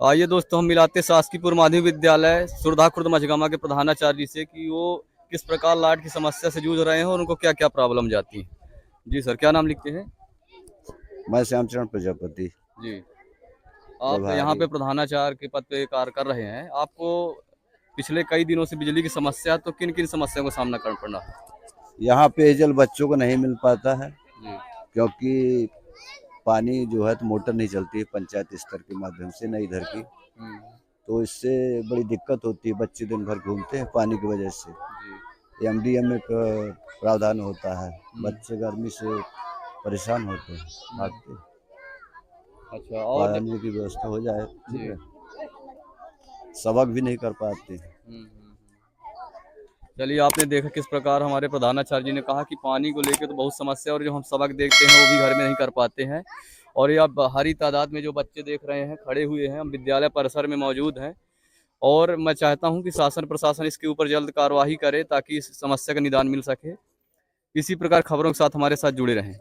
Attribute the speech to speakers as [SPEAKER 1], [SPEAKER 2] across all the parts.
[SPEAKER 1] आइए दोस्तों, हम मिलाते शासकीयपुर माध्यमिक विद्यालय सुरधा खुर्द मझगामा के प्रधानाचार्य जी से कि वो किस प्रकार लाइट की समस्या से जूझ रहे हैं और उनको क्या क्या प्रॉब्लम जाती है। जी सर, क्या नाम लिखते हैं?
[SPEAKER 2] मैं श्यामचरण प्रजापति,
[SPEAKER 1] जी, आप यहाँ
[SPEAKER 2] प्रभारी।
[SPEAKER 1] पे प्रधानाचार्य के पद पे कार्य कर रहे हैं। आपको पिछले कई दिनों से बिजली की समस्या, तो किन किन समस्याओं का सामना करना पड़ रहा है?
[SPEAKER 2] यहाँ पेयजल बच्चों को नहीं मिल पाता है
[SPEAKER 1] जी।
[SPEAKER 2] क्योंकि पानी जो है तो मोटर नहीं चलती है पंचायत स्तर के माध्यम से, न इधर की।
[SPEAKER 1] हम्म।
[SPEAKER 2] तो इससे बड़ी दिक्कत होती है, बच्चे दिन भर घूमते हैं पानी की वजह से।
[SPEAKER 1] जी।
[SPEAKER 2] एमडीएम का प्रावधान होता है,
[SPEAKER 1] हम्म।
[SPEAKER 2] बच्चे गर्मी से परेशान होते हैं,
[SPEAKER 1] हम्म।
[SPEAKER 2] भागते हैं।
[SPEAKER 1] अच्छा, और
[SPEAKER 2] पानी की व्यवस्था हो जाए, ठीक
[SPEAKER 1] जी।
[SPEAKER 2] है। सबक भी नहीं कर पाते।
[SPEAKER 1] चलिए, आपने देखा किस प्रकार हमारे प्रधानाचार्य जी ने कहा कि पानी को लेकर तो बहुत समस्या, और जो हम सबक देखते हैं वो भी घर में नहीं कर पाते हैं। और ये अब भारी तादाद में जो बच्चे देख रहे हैं खड़े हुए हैं, हम विद्यालय परिसर में मौजूद हैं। और मैं चाहता हूं कि शासन प्रशासन इसके ऊपर जल्द कार्रवाई करे ताकि इस समस्या का निदान मिल सके। इसी प्रकार खबरों के साथ हमारे साथ जुड़े रहें।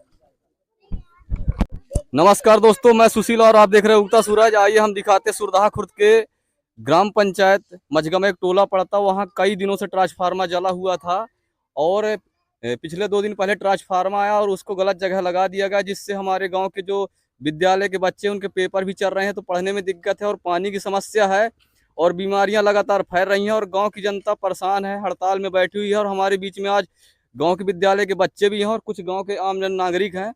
[SPEAKER 1] नमस्कार दोस्तों, मैं सुशील और आप देख रहे हैं उगता सूरज। आइए हम दिखाते सुरधा खुर्द के ग्राम पंचायत मझगम एक टोला पड़ता, वहाँ कई दिनों से ट्रांसफार्मर जला हुआ था। और पिछले 2 दिन पहले ट्रांसफार्मर आया और उसको गलत जगह लगा दिया गया, जिससे हमारे गांव के जो विद्यालय के बच्चे उनके पेपर भी चल रहे हैं, तो पढ़ने में दिक्कत है और पानी की समस्या है और बीमारियां लगातार फैल रही हैं और गांव की जनता परेशान है, हड़ताल में बैठी हुई है। और हमारे बीच में आज गाँव के विद्यालय के बच्चे भी हैं और कुछ गाँव के आम जन नागरिक हैं।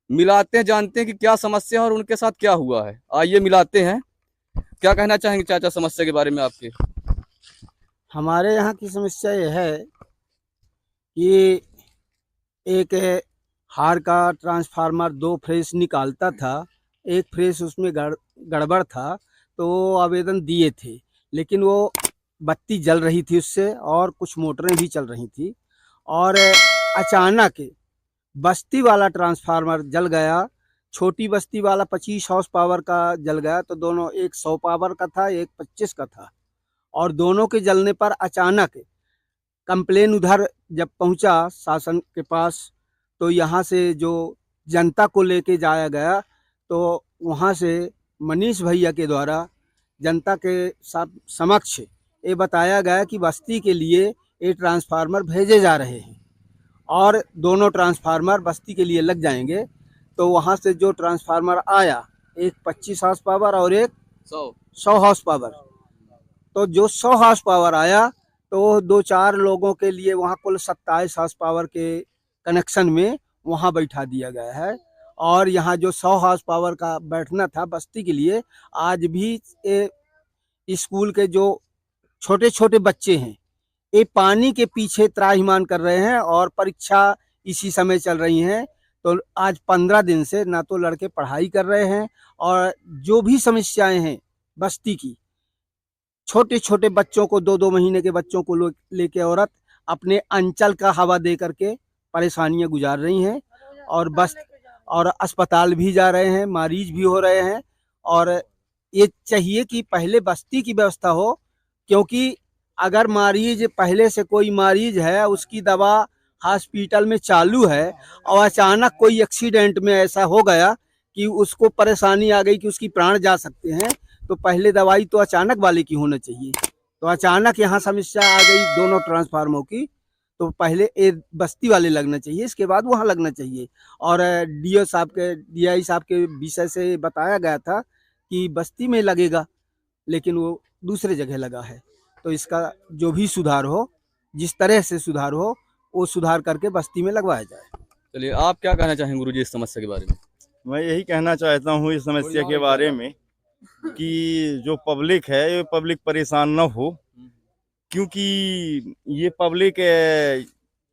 [SPEAKER 1] मिलाते हैं, जानते हैं कि क्या समस्या है और उनके साथ क्या हुआ है। आइए मिलाते हैं। क्या कहना चाहेंगे चाचा समस्या के बारे में आपके?
[SPEAKER 3] हमारे यहाँ की समस्या यह है कि एक हार का ट्रांसफार्मर 2 फेस निकालता था, एक फेस उसमें गड़बड़ था, तो वो आवेदन दिए थे, लेकिन वो बत्ती जल रही थी उससे और कुछ मोटरें भी चल रही थी। और अचानक बस्ती वाला ट्रांसफार्मर जल गया। छोटी बस्ती वाला 25 हॉर्स पावर का जल गया, तो दोनों, एक 100 पावर का था, एक 25 का था। और दोनों के जलने पर अचानक कंप्लेन उधर जब पहुंचा शासन के पास, तो यहाँ से जो जनता को लेके जाया गया, तो वहाँ से मनीष भैया के द्वारा जनता के समक्ष ये बताया गया कि बस्ती के लिए ये ट्रांसफार्मर भेजे जा रहे हैं और दोनों ट्रांसफार्मर बस्ती के लिए लग जाएंगे। तो वहाँ से जो ट्रांसफार्मर आया, एक 25 हॉर्स पावर और एक 100 हॉर्स पावर, तो जो 100 हॉर्स पावर आया, तो 2-4 लोगों के लिए वहाँ कुल 27 हॉर्स पावर के कनेक्शन में वहाँ बैठा दिया गया है। और यहाँ जो 100 हॉर्स पावर का बैठना था बस्ती के लिए, आज भी स्कूल के जो छोटे छोटे बच्चे हैं, ये पानी के पीछे त्राहिमाम कर रहे हैं और परीक्षा इसी समय चल रही हैं। तो आज 15 दिन से ना तो लड़के पढ़ाई कर रहे हैं, और जो भी समस्याएं हैं बस्ती की, छोटे छोटे बच्चों को, 2-2 महीने के बच्चों को लेके औरत अपने अंचल का हवा दे करके परेशानियां गुजार रही हैं। और बस, और अस्पताल भी जा रहे हैं, मरीज भी हो रहे हैं। और ये चाहिए कि पहले बस्ती की व्यवस्था हो, क्योंकि अगर मरीज, पहले से कोई मरीज है, उसकी दवा हॉस्पिटल में चालू है, और अचानक कोई एक्सीडेंट में ऐसा हो गया कि उसको परेशानी आ गई कि उसकी प्राण जा सकते हैं, तो पहले दवाई तो अचानक वाले की होना चाहिए। तो अचानक यहाँ समस्या आ गई दोनों ट्रांसफार्मरों की, तो पहले ए बस्ती वाले लगना चाहिए, इसके बाद वहाँ लगना चाहिए। और डीआई साहब के विषय से बताया गया था कि बस्ती में लगेगा, लेकिन वो दूसरे जगह लगा है। तो इसका जो भी सुधार हो, जिस तरह से सुधार हो, वो सुधार करके बस्ती में लगवाया जाए।
[SPEAKER 1] चलिए, आप क्या कहना चाहेंगे गुरुजी इस समस्या के बारे में?
[SPEAKER 2] मैं यही कहना चाहता हूँ इस समस्या के बारे में कि जो पब्लिक है, ये पब्लिक परेशान न हो, क्योंकि ये पब्लिक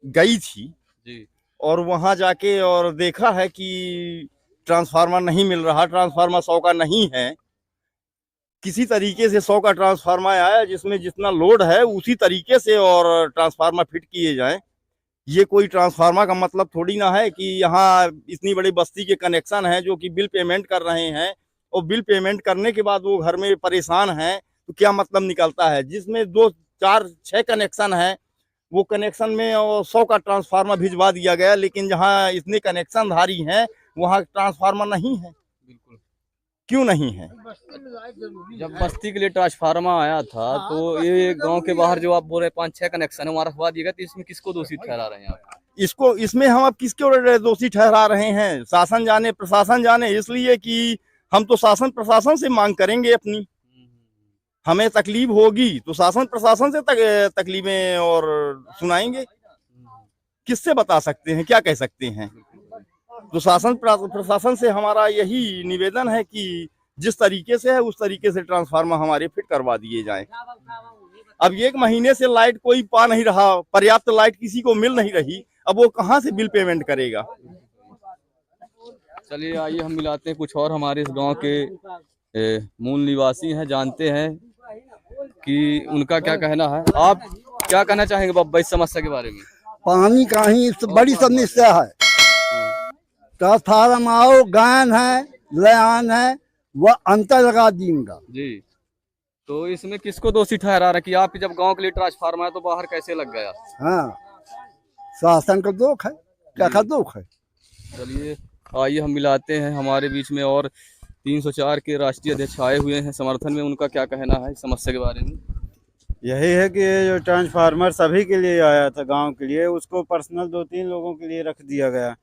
[SPEAKER 2] गई थी
[SPEAKER 1] जी।
[SPEAKER 2] और वहां जाके और देखा है कि ट्रांसफार्मर नहीं मिल रहा, ट्रांसफार्मर 100 का नहीं है। किसी तरीके से 100 का ट्रांसफार्मर आया जिसमें जितना लोड है उसी तरीके से और ट्रांसफार्मर फिट किए जाएं। ये कोई ट्रांसफार्मर का मतलब थोड़ी ना है कि यहाँ इतनी बड़ी बस्ती के कनेक्शन हैं जो कि बिल पेमेंट कर रहे हैं, और बिल पेमेंट करने के बाद वो घर में परेशान हैं, तो क्या मतलब निकलता है? जिसमें 2-4-6 कनेक्शन है, वो कनेक्शन में 100 का ट्रांसफार्मर भिजवा दिया गया, लेकिन जहाँ इतने कनेक्शन धारी हैं वहाँ ट्रांसफार्मर नहीं है।
[SPEAKER 1] बिल्कुल।
[SPEAKER 2] क्यों नहीं है?
[SPEAKER 1] जब बस्ती के लिए ट्रांसफार्मर आया था तो ये गांव के बाहर जो आप बोल रहे हैं 5-6 कनेक्शन है वहाँ रखवा दिया गया, तो इसमें किसको दोषी ठहरा रहे हैं आप?
[SPEAKER 2] इसमें हम अब किसके दोषी ठहरा रहे हैं? शासन जाने, प्रशासन जाने। इसलिए कि हम तो शासन प्रशासन से मांग करेंगे अपनी। हमें तकलीफ होगी तो शासन प्रशासन से तकलीफें और सुनाएंगे। किससे बता सकते हैं, क्या कह सकते हैं? तो शासन प्रशासन से हमारा यही निवेदन है कि जिस तरीके से है उस तरीके से ट्रांसफार्मर हमारे फिट करवा दिए जाएं। अब 1 महीने से लाइट कोई पा नहीं रहा, पर्याप्त लाइट किसी को मिल नहीं रही, अब वो कहाँ से बिल पेमेंट करेगा?
[SPEAKER 1] चलिए आइए हम मिलाते हैं कुछ और हमारे इस गांव के मूल निवासी हैं, जानते हैं कि उनका क्या कहना है। आप क्या कहना चाहेंगे बाबा इस समस्या के बारे में?
[SPEAKER 4] पानी का ही बड़ी समस्या है। ट्रांसफार्मर आओ, गायन है, लयान है, वह अंतर लगा देंगे
[SPEAKER 1] जी। तो इसमें किसको दोषी ठहरा रहा है कि आप जब गांव के लिए ट्रांसफार्मर है तो बाहर कैसे लग गया?
[SPEAKER 4] हाँ, शासन का दोष है, क्या का दोष है?
[SPEAKER 1] चलिए आइए हम मिलाते हैं हमारे बीच में और 304 के राष्ट्रीय अध्यक्ष आए हुए हैं समर्थन में। उनका क्या कहना है इस समस्या के बारे में?
[SPEAKER 5] यही है कि ये जो ट्रांसफार्मर सभी के लिए आया था गांव के लिए, उसको पर्सनल 2-3 लोगों के लिए रख दिया गया।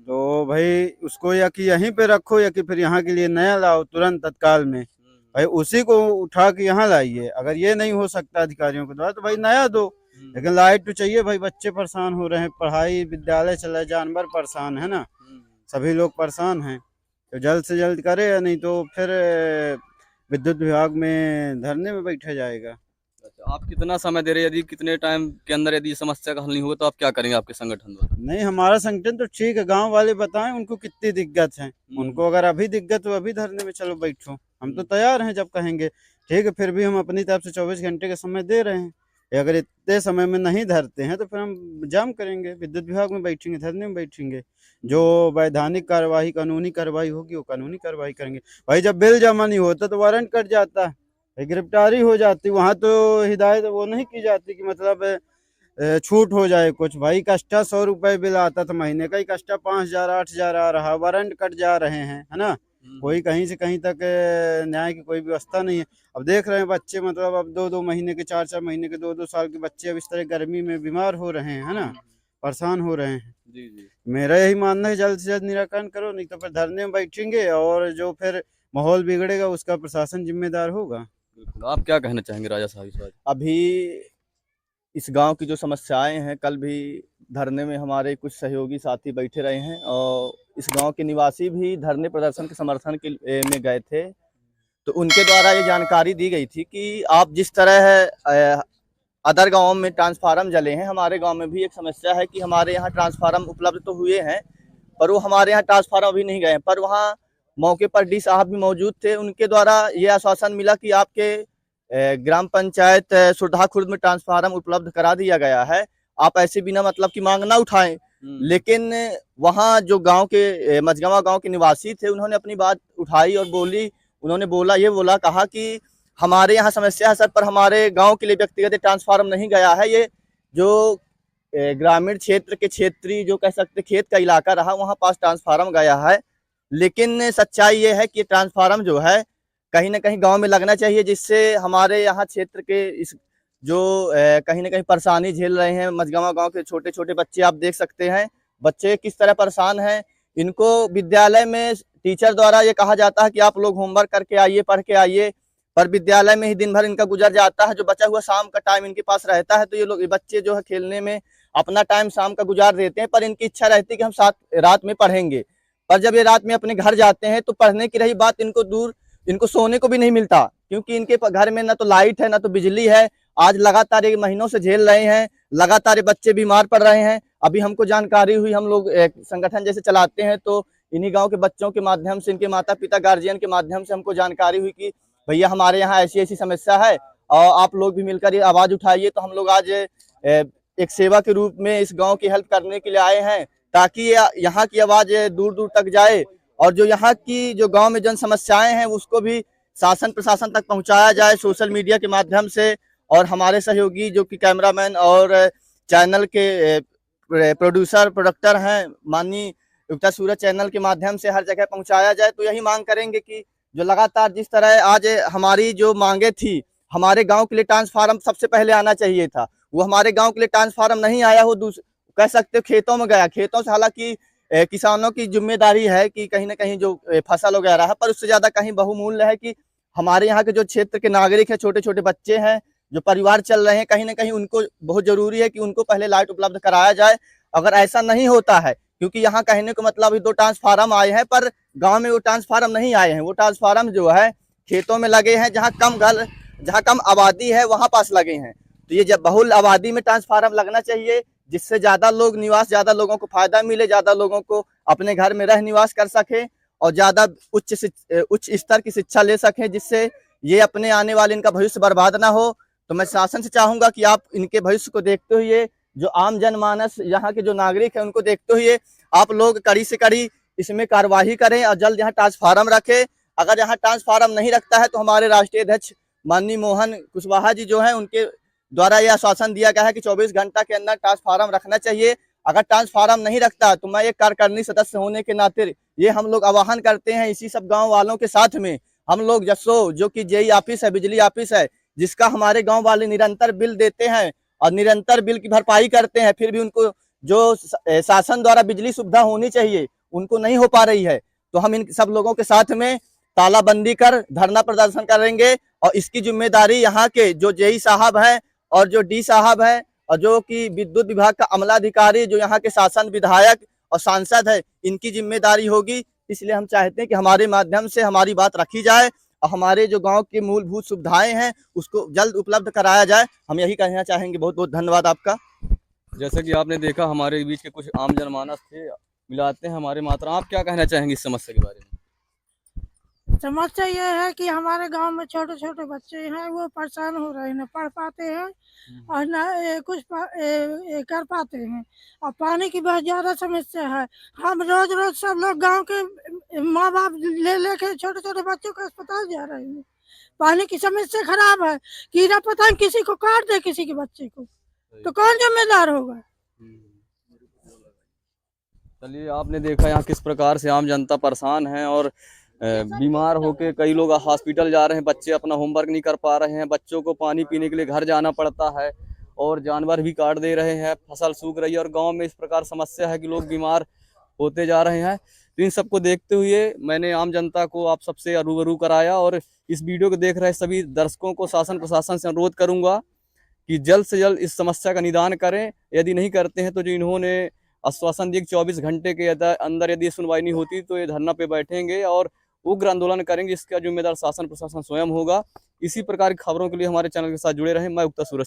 [SPEAKER 5] तो भाई उसको या कि यहीं पे रखो या कि फिर यहाँ के लिए नया लाओ तुरंत तत्काल में। भाई उसी को उठा के यहाँ लाइए। अगर ये नहीं हो सकता अधिकारियों के द्वारा तो भाई नया दो, लेकिन लाइट तो चाहिए भाई। बच्चे परेशान हो रहे हैं, पढ़ाई विद्यालय चल रहा है, जानवर परेशान है ना, सभी लोग परेशान हैं। तो जल्द से जल्द करे, या नहीं तो फिर विद्युत विभाग में धरने में बैठा जाएगा।
[SPEAKER 1] आप कितना समय दे रहे हैं? यदि कितने टाइम के अंदर यदि समस्या का हल नहीं होगा तो आप क्या करेंगे आपके संगठन द्वारा?
[SPEAKER 5] नहीं, हमारा संगठन तो ठीक है, गांव वाले बताएं उनको कितनी दिक्कत है। उनको अगर अभी दिक्कत हो अभी धरने में चलो बैठो, हम तो तैयार हैं जब कहेंगे। ठीक है, फिर भी हम अपनी तरफ से 24 घंटे का समय दे रहे हैं। अगर इतने समय में नहीं धरते हैं तो फिर हम जाम करेंगे, विद्युत विभाग में बैठेंगे, धरने में बैठेंगे। जो वैधानिक कार्रवाई, कानूनी कार्रवाई होगी वो कानूनी कार्रवाई करेंगे। भाई जब बिल जमा नहीं होता तो वारंट कट जाता है, गिरफ्तारी हो जाती। वहाँ तो हिदायत वो नहीं की जाती कि मतलब छूट हो जाए कुछ। भाई कष्टा 100 रुपए बिल आता था महीने का, ही कष्टा 5,000 8,000 आ रहा, वारंट कट जा रहे हैं, है ना। कोई कहीं से कहीं तक न्याय की कोई व्यवस्था नहीं है। अब देख रहे हैं बच्चे, मतलब अब 2-2 महीने के, 4-4 महीने के, 2-2 साल के बच्चे अब इस तरह गर्मी में बीमार हो रहे हैं, है ना, परेशान हो रहे हैं।
[SPEAKER 1] जी जी।
[SPEAKER 5] मेरा यही मानना है जल्द से जल्द निराकरण करो, नहीं तो फिर धरने में बैठेंगे और जो फिर माहौल बिगड़ेगा उसका प्रशासन जिम्मेदार होगा।
[SPEAKER 1] बिल्कुल। आप क्या कहना चाहेंगे राजा साहब इस बारे में?
[SPEAKER 2] अभी इस गांव की जो समस्याएं हैं, कल भी धरने में हमारे कुछ सहयोगी साथी बैठे रहे हैं और इस गांव के निवासी भी धरने प्रदर्शन के समर्थन में गए थे। तो उनके द्वारा ये जानकारी दी गई थी कि आप जिस तरह अदर गांवों में ट्रांसफार्मर जले हैं, हमारे गांव में भी एक समस्या है कि हमारे यहाँ ट्रांसफार्मर उपलब्ध तो हुए हैं पर वो हमारे यहाँ ट्रांसफार्मर अभी नहीं गए हैं। पर वहाँ मौके पर डी साहब भी मौजूद थे, उनके द्वारा ये आश्वासन मिला कि आपके ग्राम पंचायत सुरधा खुर्द में ट्रांसफार्मर उपलब्ध करा दिया गया है, आप ऐसे बिना मतलब की मांग ना उठाएं। लेकिन वहाँ जो गांव के मझगवा गांव के निवासी थे, उन्होंने अपनी बात उठाई और बोली। उन्होंने बोला कहा कि हमारे यहाँ समस्या है सर, पर हमारे गांव के लिए व्यक्तिगत ट्रांसफार्मर नहीं गया है। ये जो ग्रामीण क्षेत्र के क्षेत्रीय जो कह सकते खेत का इलाका रहा, वहाँ पास ट्रांसफार्मर गया है। लेकिन सच्चाई ये है कि ट्रांसफार्मर जो है कहीं ना कहीं गांव में लगना चाहिए, जिससे हमारे यहाँ क्षेत्र के इस जो कहीं ना कहीं परेशानी झेल रहे हैं मझगवा गांव के छोटे छोटे बच्चे, आप देख सकते हैं बच्चे किस तरह परेशान हैं। इनको विद्यालय में टीचर द्वारा ये कहा जाता है कि आप लोग होमवर्क करके आइए, पढ़ के आइए, पर विद्यालय में ही दिन भर इनका गुजर जाता है। जो बचा हुआ शाम का टाइम इनके पास रहता है तो ये बच्चे जो है खेलने में अपना टाइम शाम का गुजार देते हैं, पर इनकी इच्छा रहती है कि हम रात में पढ़ेंगे। पर जब ये रात में अपने घर जाते हैं तो पढ़ने की रही बात, इनको सोने को भी नहीं मिलता, क्योंकि इनके घर में ना तो लाइट है ना तो बिजली है। आज लगातार ये महीनों से झेल रहे हैं, लगातार बच्चे बीमार पड़ रहे हैं। अभी हमको जानकारी हुई, हम लोग संगठन जैसे चलाते हैं तो इन्हीं गांव के बच्चों के माध्यम से, इनके माता पिता गार्जियन के माध्यम से हमको जानकारी हुई कि भैया हमारे यहाँ ऐसी ऐसी समस्या है और आप लोग भी मिलकर ये आवाज उठाइए। तो हम लोग आज एक सेवा के रूप में इस गांव की हेल्प करने के लिए आए हैं, ताकि यहाँ की आवाज दूर दूर तक जाए और जो यहाँ की जो गांव में जन समस्याएं हैं उसको भी शासन प्रशासन तक पहुंचाया जाए सोशल मीडिया के माध्यम से। और हमारे सहयोगी जो कि कैमरामैन और चैनल के प्रोड्यूसर प्रोडक्टर हैं, माननीय युक्ता सूरज, चैनल के माध्यम से हर जगह पहुंचाया जाए। तो यही मांग करेंगे कि
[SPEAKER 6] जो लगातार जिस तरह आज हमारी जो मांगे थी, हमारे गांव के लिए ट्रांसफार्मर सबसे पहले आना चाहिए था, वो हमारे गांव के लिए ट्रांसफार्मर नहीं आया, वो कह सकते हो खेतों में गया। खेतों से हालांकि किसानों की जिम्मेदारी है कि कहीं ना कहीं जो फसल वगैरह है, पर उससे ज्यादा कहीं बहुमूल्य है कि हमारे यहाँ के जो क्षेत्र के नागरिक हैं, छोटे छोटे बच्चे हैं, जो परिवार चल रहे हैं, कहीं ना कहीं उनको बहुत जरूरी है कि उनको पहले लाइट उपलब्ध कराया जाए। अगर ऐसा नहीं होता है, क्योंकि यहाँ कहने को मतलब अभी 2 ट्रांसफार्मर आए हैं, पर गांव में वो ट्रांसफार्मर नहीं आए हैं। वो ट्रांसफार्मर जो है खेतों में लगे हैं, जहाँ कम आबादी है वहां पास लगे हैं। तो ये जब बहुल आबादी में ट्रांसफार्मर लगना चाहिए, जिससे ज्यादा लोग निवास, ज्यादा लोगों को फायदा मिले, ज्यादा लोगों को अपने घर में रह निवास कर सके और ज्यादा उच्च स्तर की शिक्षा ले सकें, जिससे ये अपने आने वाले इनका भविष्य बर्बाद ना हो। तो मैं शासन से चाहूंगा कि आप इनके भविष्य को देखते हुए, जो आम जनमानस यहाँ के जो नागरिक हैं उनको देखते हुए आप लोग कड़ी से कड़ी इसमें कार्यवाही करें और जल्द यहाँ ट्रांसफार्मर रखें। अगर यहाँ ट्रांसफार्मर नहीं रखता है तो हमारे राष्ट्रीय अध्यक्ष माननीय मोहन कुशवाहा जी जो है, उनके द्वारा यह आश्वासन दिया गया है कि 24 घंटा के अंदर ट्रांसफार्मर रखना चाहिए। अगर ट्रांसफार्मर नहीं रखता तो मैं एक कार्यकारिणी सदस्य होने के नाते ये हम लोग आह्वान करते हैं, इसी सब गांव वालों के साथ में हम लोग जसो, जो कि जेई ऑफिस है, बिजली ऑफिस है, जिसका हमारे गांव वाले निरंतर बिल देते हैं और निरंतर बिल की भरपाई करते हैं, फिर भी उनको जो शासन द्वारा बिजली सुविधा होनी चाहिए उनको नहीं हो पा रही है। तो हम इन सब लोगों के साथ में तालाबंदी कर धरना प्रदर्शन करेंगे और इसकी जिम्मेदारी यहाँ के जो जेई साहब हैं और जो डी साहब हैं और जो कि विद्युत विभाग का अमलाधिकारी, जो यहाँ के शासन विधायक और सांसद है, इनकी जिम्मेदारी होगी। इसलिए हम चाहते हैं कि हमारे माध्यम से हमारी बात रखी जाए और हमारे जो गांव की मूलभूत सुविधाएं हैं उसको जल्द उपलब्ध कराया जाए। हम यही कहना चाहेंगे। बहुत बहुत धन्यवाद आपका।
[SPEAKER 1] जैसे कि आपने देखा हमारे बीच के कुछ आम जनमानस थे, मिलाते हैं हमारे मात्रा। आप क्या कहना चाहेंगे इस समस्या के बारे में?
[SPEAKER 7] समस्या ये है कि हमारे गांव में छोटे छोटे बच्चे हैं, वो परेशान हो रहे हैं, न पढ़ पाते हैं और न कुछ कर पाते हैं, और पानी की बहुत ज्यादा समस्या है। हम रोज रोज सब लोग गांव के माँ बाप ले लेके छोटे छोटे बच्चों को अस्पताल जा रहे हैं। पानी की समस्या खराब है, कीड़ा पतंग किसी को काट दे किसी के बच्चे को, तो कौन जिम्मेदार होगा?
[SPEAKER 1] चलिए, आपने देखा यहाँ किस प्रकार से आम जनता परेशान है और बीमार होके कई लोग हॉस्पिटल जा रहे हैं, बच्चे अपना होमवर्क नहीं कर पा रहे हैं, बच्चों को पानी पीने के लिए घर जाना पड़ता है और जानवर भी काट दे रहे हैं, फसल सूख रही है और गांव में इस प्रकार समस्या है कि लोग बीमार होते जा रहे हैं। तो इन सबको देखते हुए मैंने आम जनता को आप सबसे रूबरू कराया और इस वीडियो को देख रहे सभी दर्शकों को शासन प्रशासन से अनुरोध करूंगा कि जल्द से जल्द इस समस्या का निदान करें। यदि नहीं करते हैं तो जो इन्होंने आश्वासन दिया कि 24 घंटे के अंदर यदि सुनवाई नहीं होती तो ये धरना पे बैठेंगे और उग्र आंदोलन करेंगे। इसका जिम्मेदार शासन प्रशासन स्वयं होगा। इसी प्रकार की खबरों के लिए हमारे चैनल के साथ जुड़े रहें। मैं उक्ता सूरज।